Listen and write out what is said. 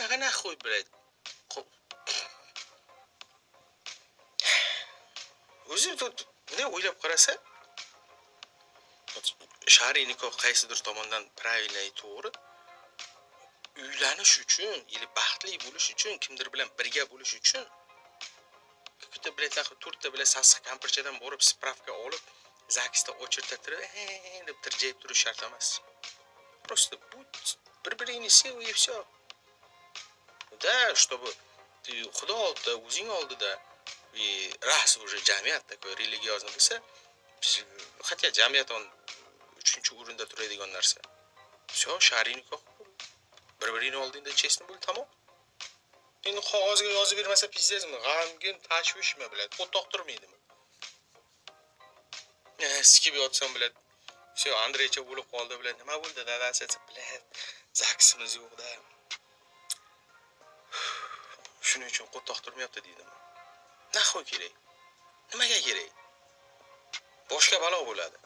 bunaqa naxuy biladi. O'zi bunday o'ylab qarasa, shar'iy nikoh qaysidir tomondan правильный to'g'ri. Uylanish uchun, yoki baxtli bo'lish uchun, kimdir bilan birga bo'lish uchun ikkita biletlar, to'rtta bilet sassiq kampirchadan borib spravka olib, zaksda o'chirtirib, deb tirjayib turish shart emas. Просто будь bir-biringni sev и всё. Да, чтобы ты Xudo oldida, o'zing oldida и раз уже jamiyat такой религиозный bo'lsa, хотя jamiyat on 3-o'rinda turadigan narsa. Всё, shar'iy nikoh. Bir-biringni oldingda chestni bo'l, tamom. Endi qog'ozga yozib bermasa pizdezmi? G'amgin, tashvishmi biladi, o'toq turmaydimi? Sikib yotsam biladi. Всё, Andreycha bo'lib qoldi biladi. Nima bo'ldi dadasi desa, biladi. Zaksimiz yo'qda. Shuning uchun qo'toq turmayapti deydimi? Naxo kerak? Nimaga kerak? Boshqa balo bo'ladi.